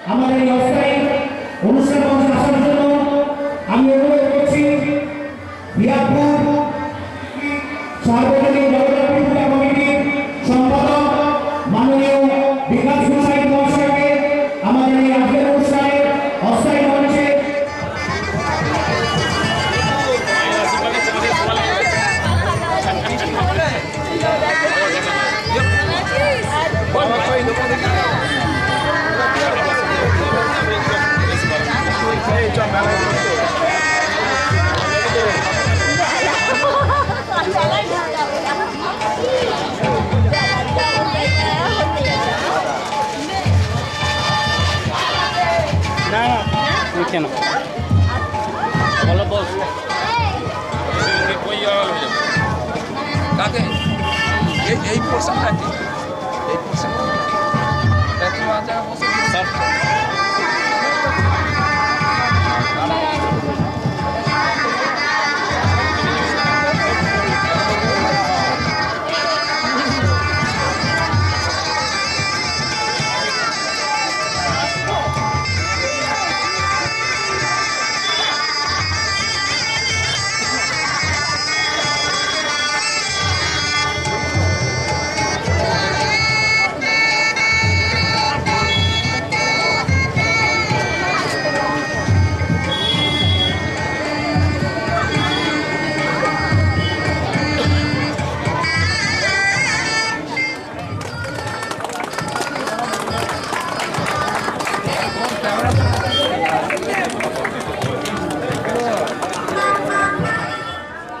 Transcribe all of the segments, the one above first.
আমাদের এই অস্থায়ী অনুষ্ঠান মঞ্চে আসার জন্য আমি অনুরোধ করছি বিয়াপুর সার্বজনীন জগন্নাথ পূজা কমিটির সম্পাদক মাননীয় বিকাশ সাহেব মহাশয়কে আমাদের এই আজকের অনুষ্ঠানে অস্থায়ী মঞ্চে কেন বলো বস কাকে এই পোর্শনটা কি এই পোর্শন দেখো আচ্ছা বসে স্যার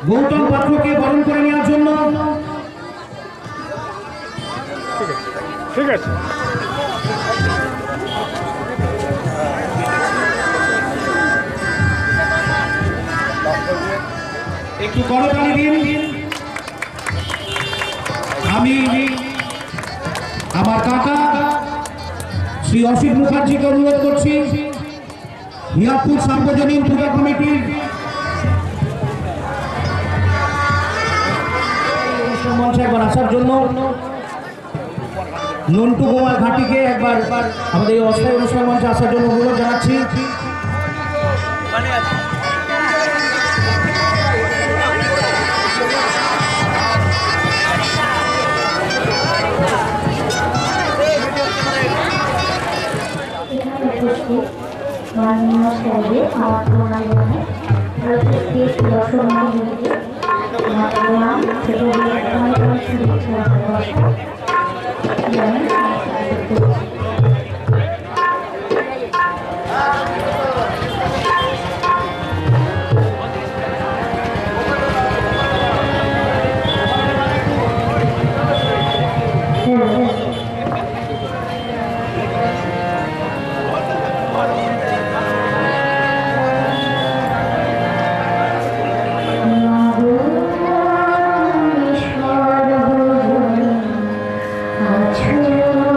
গৌতম পাত্রকে বরণ করে নেওয়ার জন্য ঠিক আছে একটু করতালি দিন। আমি আমার কাকা শ্রী অসিত মুখার্জিকে অনুরোধ করছি মিয়াপুর সার্বজনীন পূজা কমিটির মঞ্চে একবার আসার জন্য নন্টু গোমাল ঘাটিকে একবার আমাদের এই অস্থায়ী অনুষ্ঠান মঞ্চে আসার জন্য অনুরোধ জানাচ্ছি। মাননীয় স্যারদের আমার প্রণামী প্রত্যেক দর্শনার্থীদেরকে আমার প্রণাম ছোট শুভেচ্ছা ভালোবাসা আছো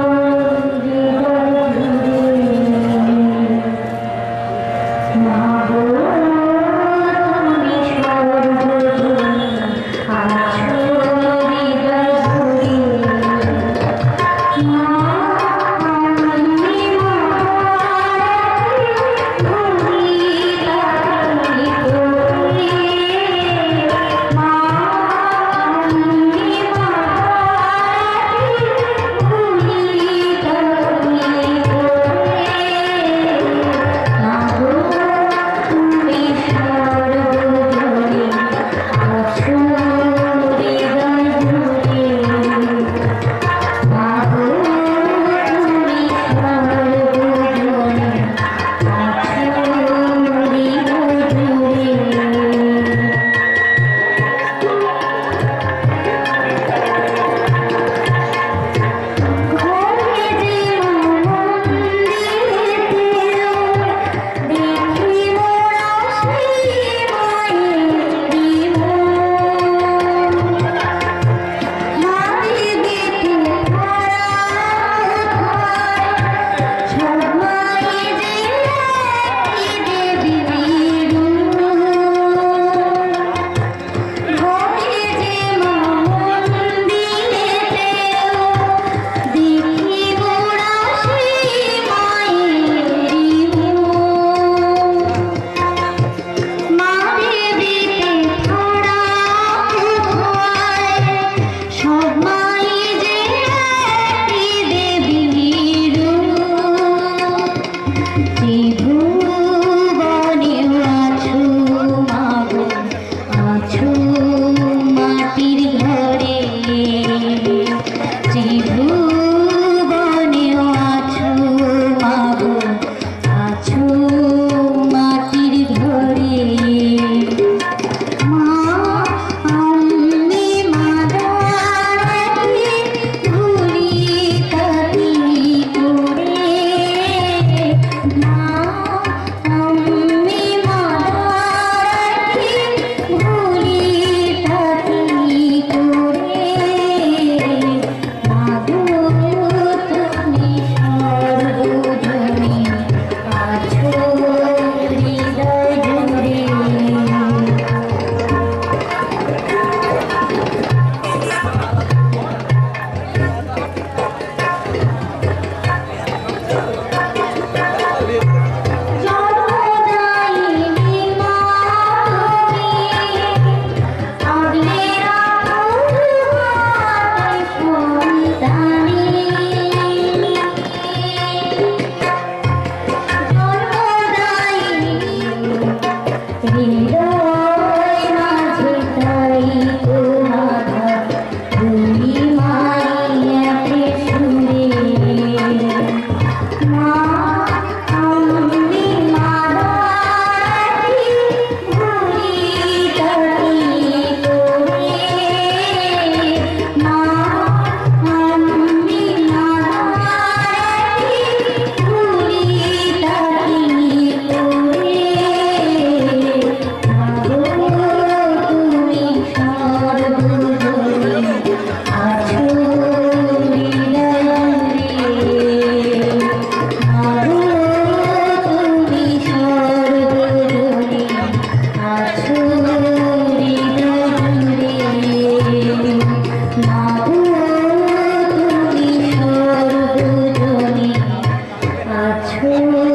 হৃদয়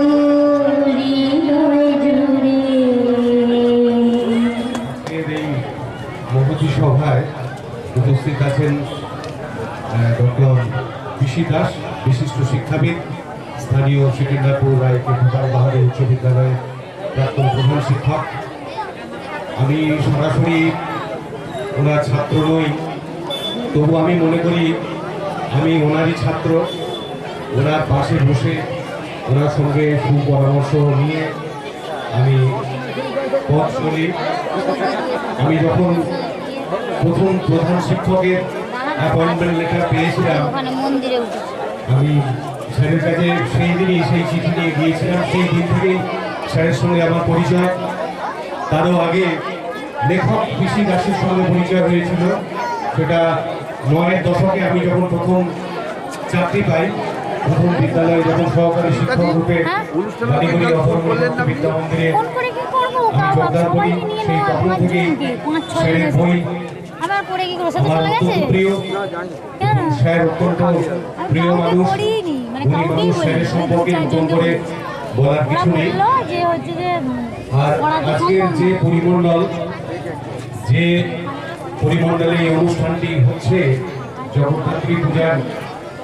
জুড়ে। এর এই মহতী সভায় উপস্থিত আছেন ডক্টর পিসি দাস, বিশিষ্ট শিক্ষাবিদ, স্থানীয় সেকেন্দ্রাপুর রায়কে ভূপাল বাহাদুর উচ্চ বিদ্যালয়ের প্রাক্তন প্রধান শিক্ষক। আমি সরাসরি ওনার ছাত্র নই, তবু আমি মনে করি আমি ওনারই ছাত্র। ওনার পাশে বসে ওনার সঙ্গে সুপরামর্শ নিয়ে আমি পথ চলি। আমি যখন প্রথম প্রধান শিক্ষকের অ্যাপয়েন্টমেন্ট লেটার পেয়েছিলাম, আমি স্যারের কাছে সেই দিনই সেই চিঠি নিয়ে গিয়েছিলাম। সেই দিন থেকেই স্যারের সঙ্গে আমার পরিচয়। তারও আগে লেখক পিসি দাসের সঙ্গে পরিচয় হয়েছিল। সেটা ৯-এর দশকে আমি যখন প্রথম চাকরি পাই, প্রথম বিদ্যালয়ে যখন সহকারী শিক্ষক রূপে বালিগড়ি অথর্ব বিদ্যা মন্দিরে আমি যোগদান করি, সেই তখন থেকেই স্যারের বই আবার পড়ে কি করছে আমার চলে গেছে অত্যন্ত প্রিয়। কেন স্যার অত্যন্ত প্রিয় মানুষ। পড়িনি মানে উনি কাউকেই মানুষ, স্যারের সম্পর্কে নতুন করে বলার কিছু নেই। বললো যে হচ্ছে যে আর আজকের যে পরিমণ্ডল, যে পরিমণ্ডলে এই অনুষ্ঠানটি হচ্ছে জগদ্ধাত্রী পূজার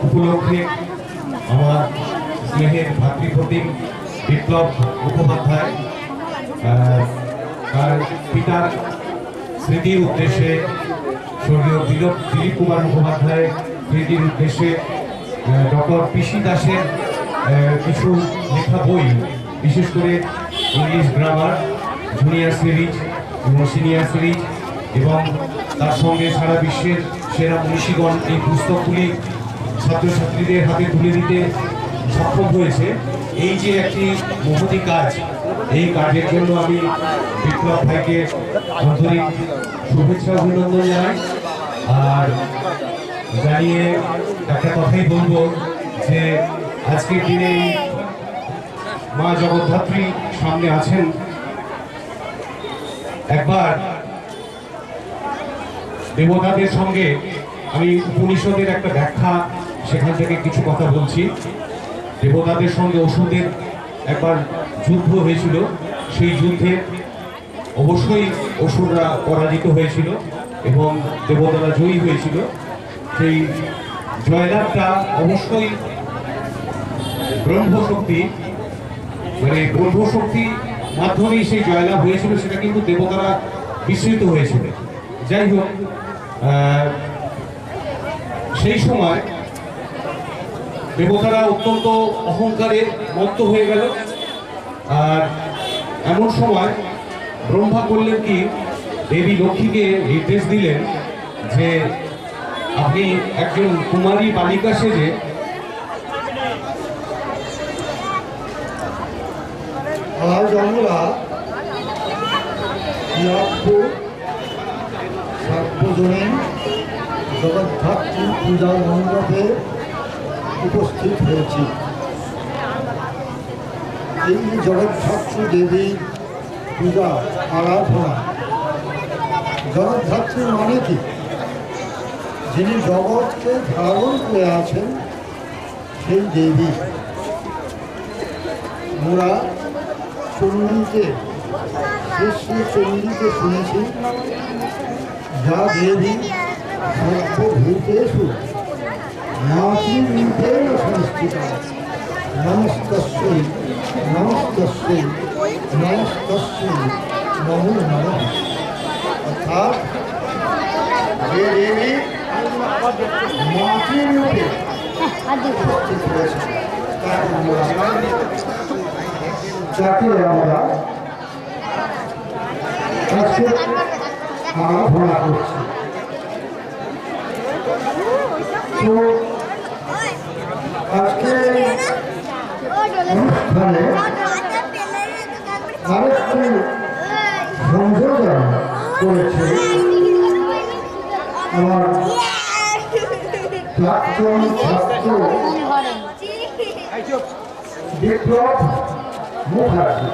উপলক্ষে, আমার স্নেহের ভাতৃপ্রতিম বিপ্লব মুখোপাধ্যায় তার পিতার স্মৃতির উদ্দেশ্যে, স্বর্গীয় দিলীপ কুমার মুখোপাধ্যায় স্মৃতির উদ্দেশ্যে ডক্টর পিসি দাসের কিছু লেখা বই, বিশেষ করে ইংলিশ গ্রামার, জুনিয়র সিরিজ এবং সিনিয়র সিরিজ, এবং তার সঙ্গে সারা বিশ্বের সেরা মনীষীগণ এই পুস্তকগুলি ছাত্রছাত্রীদের হাতে তুলে দিতে সক্ষম হয়েছে। এই যে একটি মহতী কাজ, এই কাজের জন্য আমি বিপ্লব ভাইকে আন্তরিক শুভেচ্ছা অভিনন্দন জানাই। আর জানিয়ে একটা কথাই বলবো যে আজকের দিনে মা জগদ্ধাত্রী সামনে আছেন। একবার দেবতাদের সঙ্গে আমি উপনিষদের একটা ব্যাখ্যা, সেখান থেকে কিছু কথা বলছি। দেবতাদের সঙ্গে অসুরদের একবার যুদ্ধ হয়েছিল। সেই যুদ্ধে অবশ্যই অসুররা পরাজিত হয়েছিল এবং দেবতারা জয়ী হয়েছিল। সেই জয়লাভটা অবশ্যই ব্রহ্মশক্তি, মানে ব্রহ্মশক্তি মাধ্যমেই সেই জয়লাভ হয়েছিল, সেটা কিন্তু দেবতারা বিস্মৃত হয়েছিল। যাই হোক, সেই সময় দেবতারা অত্যন্ত অহংকারে মত্ত হয়ে গেল। আর এমন সময় ব্রহ্মা করলেন কি, দেবী লক্ষ্মীকে নির্দেশ দিলেন যে আপনি একজন কুমারী বালিকা সেজে আজ আমরা সার্বজনীন জগদ্ধাত্রী পূজার মণ্ডপে উপস্থিত হয়েছি। এই জগদ্ধাত্রী দেবীর পূজা আরাধনা, জগদ্ধাত্রী মানে কি? যিনি জগৎকে ধারণ করে আছেন সেই দেবী। আমরা চণ্ডীকে, শ্রী চণ্ডীকে শুনেছি, যা দেবী সর্বভূতেষু মাতৃরূপেণ সংস্থিতা। নমস্তস্যৈ নমস্তস্যৈ নমস্তস্যৈ নমো নমঃ। অর্থাৎ যে দেবী মাতৃরূপে উপস্থিত হয়েছে, যাকে আমরা আজকে আরাধনা করছি। তো আজকে অনুষ্ঠানে আরেকটি সংযোজন করেছে আমার প্রাক্তন ছাত্র বিপ্লব মুখার্জি।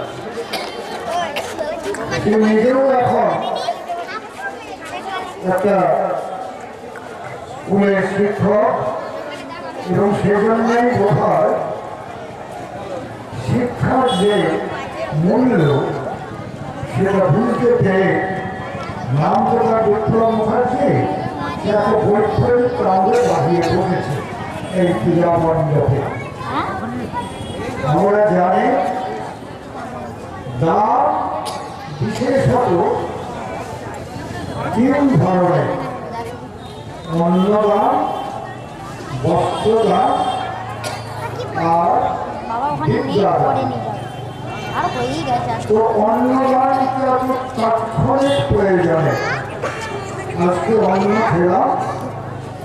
সে নিজেও এখন একটা স্কুলের শিক্ষক এবং সেজন্যই বোধহয় সে যে মূল্য সেটা বুঝতে পেরে নামটা বিপ্লব মুখার্জি যাকে বৈঠক প্রাঙ্গণে বাহিয়ে বসেছে এই পূজা মণ্ডপে। আমরা জানি দান বিশেষত তিন ধরনের: অন্নদান, বস্ত্রদান আর বাবা ওখানে নেই, বিদ্যাদান। পরে নিয়ে যাবে। আর হয়েই গেছে আজকে। তো অন্নদানকে অত তাৎক্ষণিক প্রয়োজনে আজকে অন্ন খেলাম,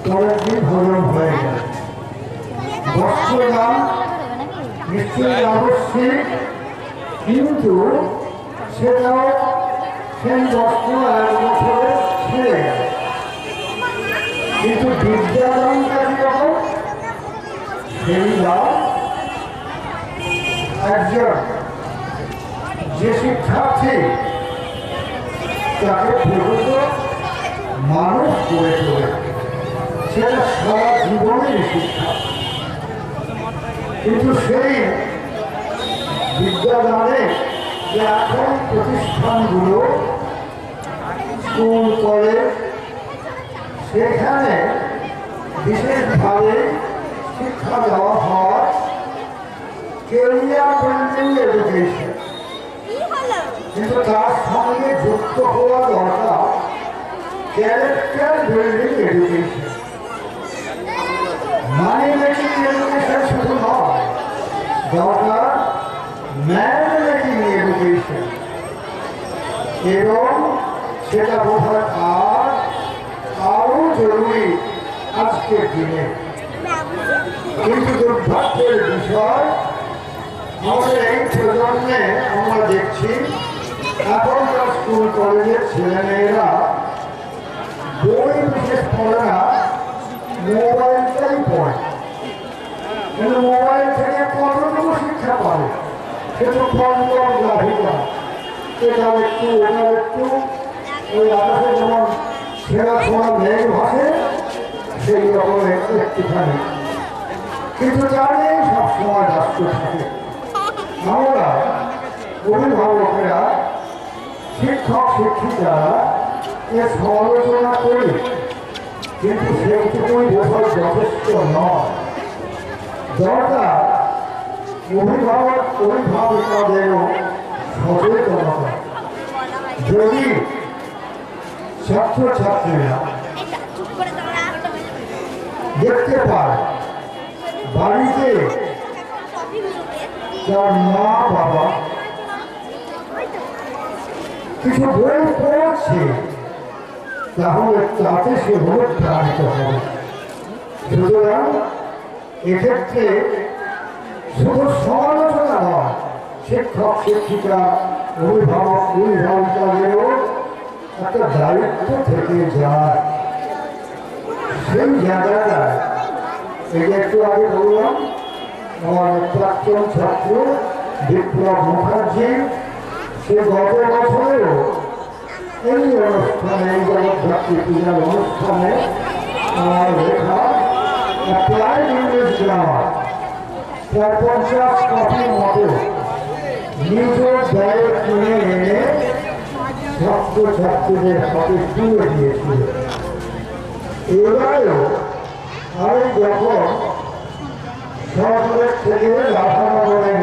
পরের দিন হজম হয়ে যায়। বস্ত্রদান নিশ্চয়ই আবশ্যিক, কিন্তু সেটাও সেই বস্ত্র 1 বছরে ছেড়ে গেল। কিন্তু বিদ্যাদানটা কিরকম? সেই দান একজন যে শিক্ষার্থী তাকে প্রকৃত মানুষ করে তোলে, সেটা সারা জীবনের শিক্ষা। কিন্তু সেই বিদ্যাদানে যে এখন প্রতিষ্ঠানগুলো, স্কুল, কলেজ, সেখানে বিশেষভাবে শিক্ষা দেওয়া হয় কেরিয়ার বিল্ডিং এডুকেশন, কিন্তু তার সঙ্গে যুক্ত হওয়া দরকার ক্যারেক্টার বিল্ডিং এডুকেশন। মানি মেকিং এডুকেশন শুধু নয়, দরকার ম্যান মেকিং এডুকেশন, এবং সেটা বোধহয় আরও জরুরি আজকের দিনে। কিন্তু দুর্ভাগ্যের বিষয়, আমাদের এই প্রজন্মে আমরা দেখছি এখনকার স্কুল কলেজের ছেলেমেয়েরা বই বিশেষ পড়ে না, মোবাইলটাই পড়ে। কিন্তু মোবাইল থেকে কতটুকু শিক্ষা পাবে? সে তো গ্রাফিকা, এটা একটু ওটা একটু, ওই আকাশে যেমন ছেঁড়া ছোড়া মেঘ ভাসে সেই রকম একটুখানি, কিন্তু জানেই সবসময় ব্যস্ত থাকে। আমরা অভিভাবকেরা, শিক্ষক শিক্ষিকারা এর সমালোচনা করি, কিন্তু সেইটুকুই বোধহয় যথেষ্ট নয়। দরকার অভিভাবিকাদেরও সচেতনতা। যদি ছাত্রছাত্রীরা দেখতে পায় বাড়িতে তার মা বাবা কিছু বই পড়ছে, তাহলে তাতে সে অনুপ্রাণিত হবে। সুতরাং এক্ষেত্রে শুধু সমালোচনা নয়, শিক্ষক শিক্ষিকা অভিভাবিকাদেরও একটা দায়িত্ব থেকে যায়। সেই জায়গাটায় এই যে একটু আগে বললাম, আমার প্রাক্তন ছাত্র বিপ্লব মুখার্জি, সে গত বছরেও এই অনুষ্ঠানে, এই জগদ্ধাত্রী পূজার অনুষ্ঠানে আমার লেখা অ্যাপ্লাইড ইংলিশ গ্রামার প্রায় 50 কপির মতো নিজ ব্যয়ে কিনে এনে ছাত্রছাত্রীদের হাতে তুলে দিয়েছিল। এবারেও আমি যখন সরকারের থেকে রাধানগরের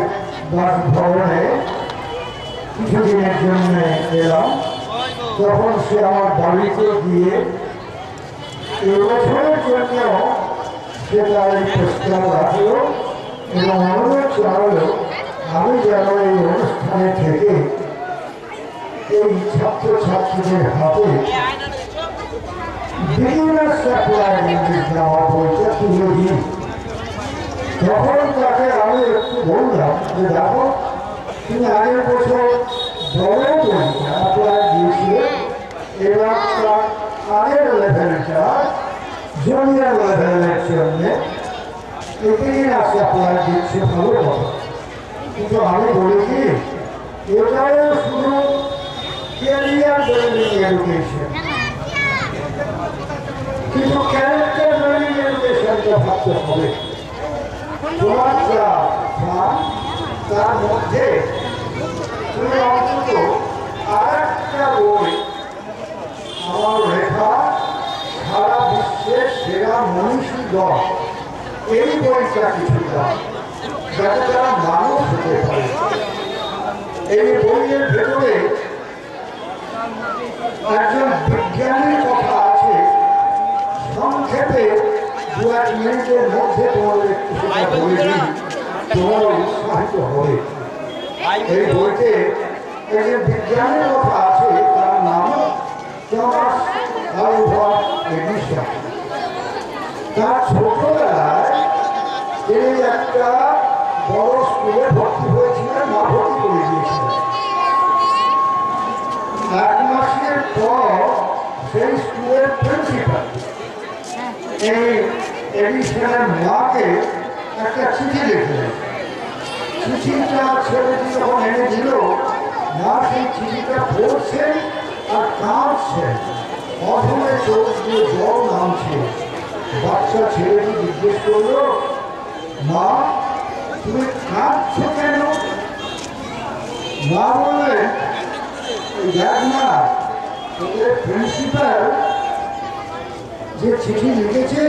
বাসভবনে কিছুদিনের জন্য এলাম, তখন সে আমার বাড়িতে গিয়ে এবছরের জন্য সে তার এই প্রস্তাব রাখল এবং অনুরোধ জানালো আমি যেন এই অনুষ্ঠানে থেকে এই ছাত্রছাত্রীদের হাতে বিগিনার্স অ্যাপ্লাইড ইংলিশ গ্রামার বইটা তুলে দিই। তখন তাকে আমি একটু বললাম যে দেখো, তুমি আগের বছর বড় বইটা অ্যাপ্লাইড দিয়েছিলে, এবার তার আগের লেভেলটা জুনিয়র লেভেলের জন্য বিগিনার্স অ্যাপ্লাইড দিচ্ছে, ভালো কথা। কিন্তু আমি বলি কি, এটাও শুধু ক্যারিয়ার বিল্ডিং এডুকেশন, কিন্তু ক্যারেক্টার বিল্ডিং এডুকেশনটা ভাবতে হবে। তোমার যা তার মধ্যে তুমি অন্তত আর একটা বই আমার লেখা সারা বিশ্বের সেরা মনীষী দল, এই বইটা কিছু দাও যাতে তারা মানুষ হতে পারে। এই বইয়ের ভেতরে একজন বিজ্ঞানীর কথা আছে, সংক্ষেপে 2-1 মিনিটের মধ্যে তোমাদের কিছুটা বলে দিই, তোমরা উৎসাহিত হবে। এই বইতে একজন বিজ্ঞানীর কথা আছে, তার নাম টমাস আলভা এডিসন। তার ছোটবেলায় তিনি একটা বড় স্কুলে ভর্তি হয়েছিলেন, মা ভর্তি করে দিয়েছিলেন। 1 মাসের পর সেই স্কুলের প্রিন্সিপাল এই এডিসনের মাকে একটা চিঠি লিখলেন। চিঠিটা ছেলেটি যখন এনে দিল, মা সেই চিঠিটা পড়ছেন আর কাঁদছেন, অধমে চোখ দিয়ে জল নামছে। বাচ্চা ছেলেটি জিজ্ঞেস করলো, মা তুমি কাঁদছো কেন? মা বললেন, দেখ না, ওদের প্রিন্সিপাল যে চিঠি লিখেছে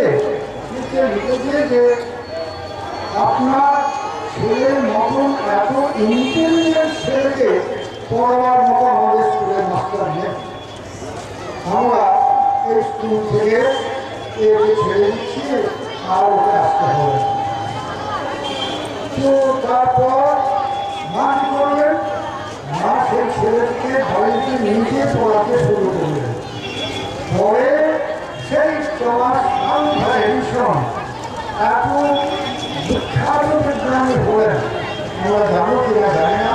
যে আপনার ছেলের মতন এত ইন্টেলিজেন্ট ছেলেকে পড়াবার মতো আমাদের স্কুলের মাস্টার নেই। আমরা এই স্কুল থেকে একে ছেড়ে দিচ্ছি, আর ওকে আসতে হবে। তো তারপর মা কি করলেন? মা সেই ছেলেটিকে বাড়িতে নিয়ে পড়াতে শুরু করলেন। পরে সেই টমাস আলভা এডিসন এত বিখ্যাত বিজ্ঞানী হলেন, আমরা জানো কিনা জানি না,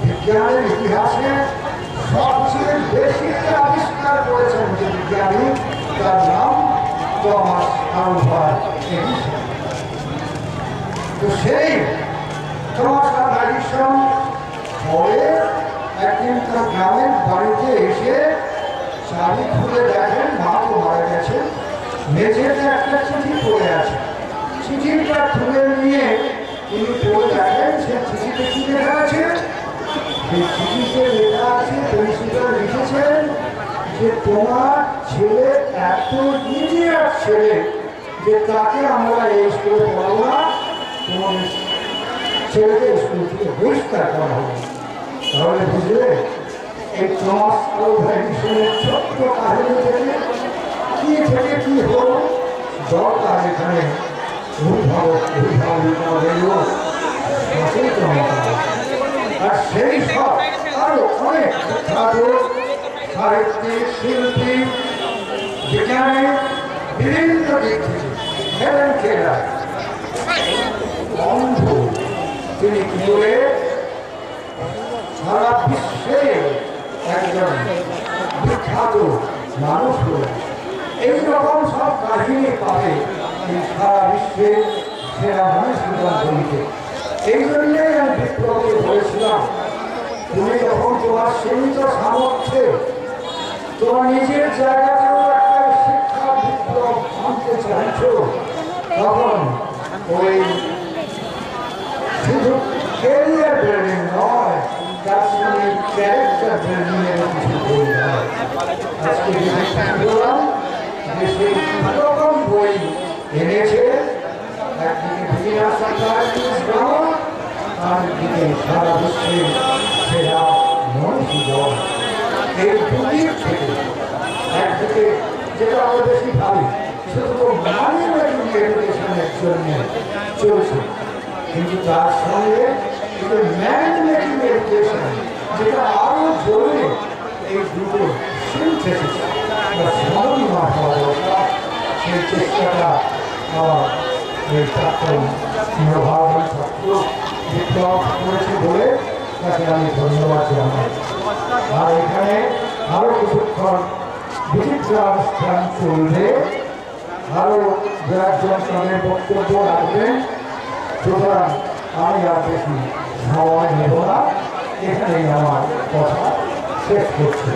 বিজ্ঞানের ইতিহাসে সবচেয়ে বেশি আবিষ্কার করেছেন যে বিজ্ঞানী, তার নাম টমাস আলভা এডিসন। তো সেই টমাস আলভা এডিসন পরে একদিন তার গ্রামের বাড়িতে এসে চাবি খুলে দেখেন মা তো মারা গেছে, মেঝেতে একটা চিঠি পড়ে আছে। চিঠিটা তুলে নিয়ে তিনি পড়ে দেখেন, সে চিঠিতে কি লেখা আছে? সেই চিঠিতে লেখা আছে, প্রিন্সিপাল লিখেছেন যে তোমার ছেলে এত ইডিয়েট ছেলে যে তাকে আমরা এই স্কুলে পড়াবো না, তোমার ছেলেকে স্কুল থেকে বহিষ্কার করা হবে। তাহলে বুঝলে এই টমাস আলভা এডিসনের ছোট্ট কাহিনী থেকে কি হল, দরকার এখানে আর সেই সব আরো অনেক সাহিত্যিক, শিল্পী, বিজ্ঞানী বিভিন্ন দিক থেকে হেলেন কেলার অন্ধ, তিনি কি করে সারা বিশ্বে একজন বিখ্যাত মানুষ হলেন। এইরকম সব কাহিনী পাবে এই সারা বিশ্বের সেরা মানুষ বলিতে। এই জন্যই আমি বিপ্লবকে বলেছিলাম, তুমি যখন তোমার সীমিত সামর্থ্যে তোমার নিজের জায়গাতেও একটা শিক্ষা বিপ্লব আনতে চাইছ, তখন ওই শুধু ক্যারিয়ার বিল্ডিং নয়, তার সঙ্গে ক্যারেক্টার বিল্ডিং এর কিছু বই হয়। আজকে বললাম যে সেই রকম বই এনেছে, একদিকে বিনা সরকার, আরেকদিকে সারা বিশ্বের সেরা মনীষী দল। এই দুটির থেকে একদিকে যেটা আমরা বেশি ভাবি শুধু মানি মেকিং এডুকেশনের জন্য চলছে, কিন্তু তার সঙ্গে ম্যান মেকিং এডুকেশন যেটা আরো জরুরি, এই দুটো সিনথেসিস বা সমন্বয় হওয়া দরকার। সেই চেষ্টাটা এই ছাত্র সিংহভাবন ছাত্র বিপ্লব করেছে বলে তাকে আমি ধন্যবাদ জানাই। আর এখানে আরো কিছুক্ষণ বিচিত্র অনুষ্ঠান চলবে, আরো একজন তাদের বক্তব্য রাখবেন। সুতরাং আমি আর বেশি সময় নেব না, এখানেই আমার কথা শেষ করছি।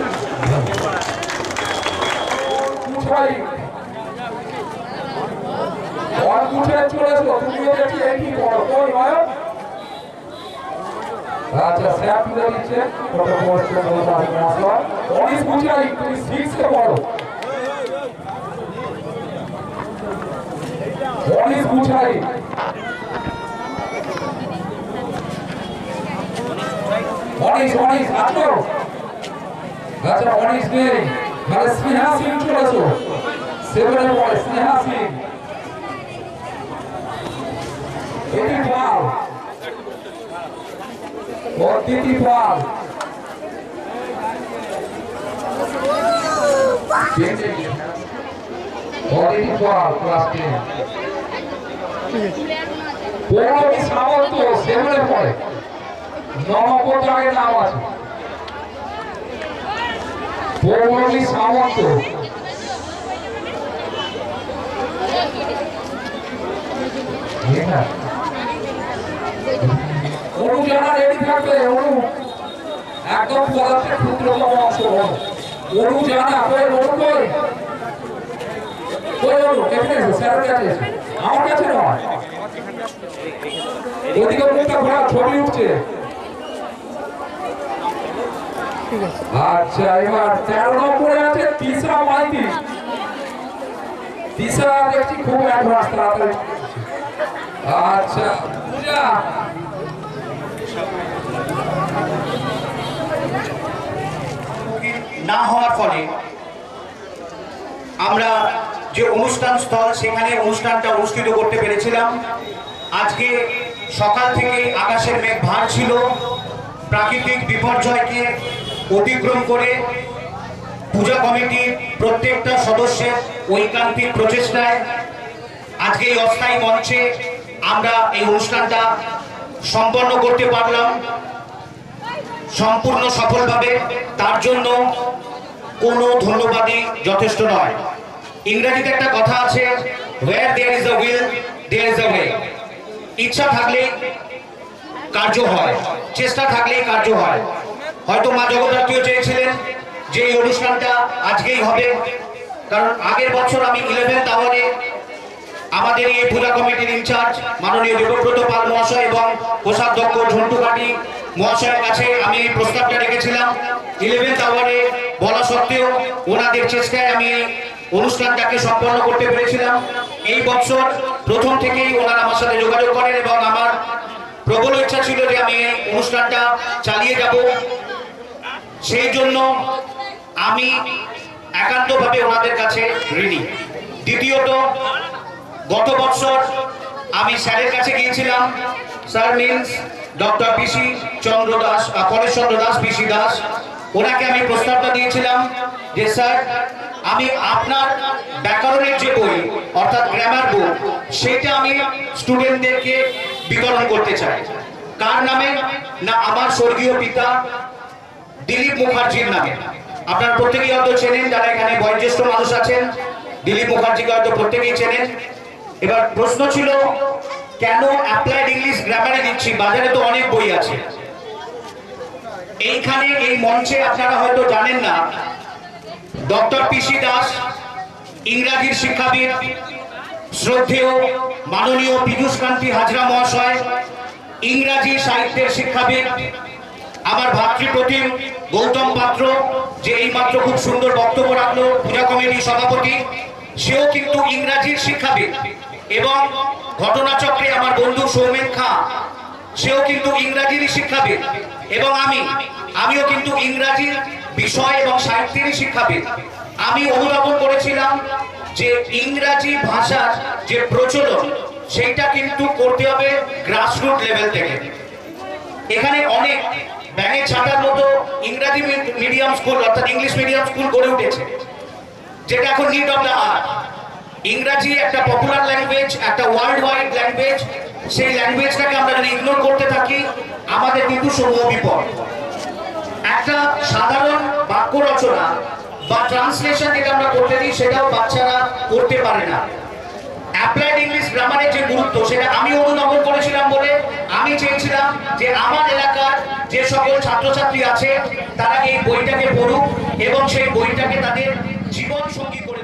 উঠে চলে এসো, তুমি দেখি এই কি করো, কই নায়ক আচ্ছা স্যার তুলে দিচ্ছে কত পড়ছে বলতে আসবে আসলো অনেক বুঝাই তুমি 6 এ পড়ো অনেক বুঝাই অনেক আসো আচ্ছা অনেক নেই মানে স্নেহা সিং চলেছো 7 এ পড়ে স্নেহা সিং এটি পাল অতিথি পাল অতিথি পাল ক্লাস 10 পৌলমী সামন্ত 7 এ পড়ে নবপতাকের নাম আছে পৌলমী সামন্ত অনু জানা রেডি থাকবে অনু একদম পদার্থের ক্ষুদ্রতম অংশ অনু জানা অনু এখানে স্যারের কাছে আমার কাছে নয় ওদিকে মুখটা ঘোরা ছবি উঠছে আচ্ছা এবার 13 নম্বরে আছে তিসরা মাইতি তিসরা দেখছি খুব অ্যাডভান্স তাড়াতাড়ি আচ্ছা পূজা না হওয়ার ফলে আমরা যে অনুষ্ঠান স্থল সেখানে অনুষ্ঠানটা অনুষ্ঠিত করতে পেরেছিলাম। আজকে সকাল থেকে আকাশের মেঘ ভার ছিল, প্রাকৃতিক বিপর্যয়কে অতিক্রম করে পূজা কমিটির প্রত্যেকটা সদস্যের ঐকান্তিক প্রচেষ্টায় আজকে এই অস্থায়ী মঞ্চে আমরা এই অনুষ্ঠানটা সম্পন্ন করতে পারলাম সম্পূর্ণ সফলভাবে। তার জন্য কোনো ধন্যবাদই যথেষ্ট নয়। ইংরেজিতে একটা কথা আছে, where there is a will there is a way। ইচ্ছা থাকলে কার্য হয়, চেষ্টা থাকলেই কার্য হয়। হয়তো মা জগদ্ধাত্রীও চেয়েছিলেন যে এই অনুষ্ঠানটা আজকেই হবে, কারণ আগের বছর আমি 11th আওয়ারে আমাদের এই পূজা কমিটির ইনচার্জ মাননীয় দেবব্রত পাল মহাশয় এবং কোষাধ্যক্ষ ঝন্টু কাটি মহাশয়ের কাছে আমি এই প্রস্তাবটা রেখেছিলাম। 11th আওয়ারে বলা সত্ত্বেও ওনাদের চেষ্টায় আমি এই অনুষ্ঠানটাকে সম্পন্ন করতে পেরেছিলাম। এই বছর প্রথম থেকেই ওনারা আমার সাথে যোগাযোগ করেন এবং আমার প্রবল ইচ্ছা ছিল যে আমি এই অনুষ্ঠানটা চালিয়ে যাব। সেই জন্য আমি একান্তভাবে ওনাদের কাছে ঋণী। দ্বিতীয়ত, গত বছর আমি স্যারের কাছে গিয়েছিলাম, স্যার মিন্স ডক্টর পিসি চন্দ্র দাস, পরেশ চন্দ্র দাস, পিসি দাস। ওনাকে আমি প্রস্তাবটা দিয়েছিলাম যে স্যার আমি আপনার ব্যাকরণের যে বই অর্থাৎ গ্রামার বুক সেটা আমি স্টুডেন্টদেরকে বিতরণ করতে চাই। কার নামে? না আমার স্বর্গীয় পিতা দিলীপ মুখার্জির নামে। আপনারা প্রত্যেকেই হয়তো চেনেন, যারা এখানে বয়োজ্যেষ্ঠ মানুষ আছেন দিলীপ মুখার্জিকে হয়তো প্রত্যেকেই চেনেন। এবার প্রশ্ন ছিল কেন অ্যাপ্লাইড ইংলিশ গ্রামারে দিচ্ছি, বাজারে তো অনেক বই আছে। এইখানে এই মঞ্চে আপনারা হয়তো জানেন না, ডক্টর পিসি দাস ইংরাজির শিক্ষাবিদ, শ্রদ্ধেয় মাননীয় পীযূষ কান্তি হাজরা মহাশয় ইংরাজি সাহিত্যের শিক্ষাবিদ, আমার ভাতৃপ্রতিম গৌতম পাত্র যে এইমাত্র খুব সুন্দর বক্তব্য রাখলো পূজা কমিটির সভাপতি, সেও কিন্তু ইংরাজির শিক্ষাবিদ। এবং ঘটনাচক্রে আমার বন্ধু সৌমেন খাঁ, সেও কিন্তু ইংরাজিরই শিক্ষাবিদ। এবং আমিও কিন্তু ইংরাজির বিষয় এবং সাহিত্যেরই শিক্ষাবিদ। আমি অনুধাবন করেছিলাম যে ইংরাজি ভাষার যে প্রচলন সেইটা কিন্তু করতে হবে গ্রাসরুট লেভেল থেকে। এখানে অনেক ব্যাঙের ছাতার মতো ইংরাজি মিডিয়াম স্কুল অর্থাৎ ইংলিশ মিডিয়াম স্কুল গড়ে উঠেছে, যেটা এখন নিড অফ দ্য আওয়ার। ইংরাজি একটা পপুলার ল্যাঙ্গুয়েজ, একটা ওয়ার্ল্ড ওয়াইড ল্যাঙ্গুয়েজ। সেই ল্যাঙ্গুয়েজটাকে আমরা যদি ইগনোর করতে থাকি আমাদের কিন্তু সমূহ বিপদ। একটা সাধারণ বাক্য রচনা বা ট্রান্সলেশন যেটা আমরা করতে দিই সেটাও বাচ্চারা করতে পারে না। অ্যাপ্লাইড ইংলিশ গ্রামারের যে গুরুত্ব সেটা আমি অনুধাবন করেছিলাম বলে আমি চেয়েছিলাম যে আমার এলাকার যে সকল ছাত্রছাত্রী আছে তারা এই বইটাকে পড়ুক এবং সেই বইটাকে তাদের জীবন সঙ্গী করে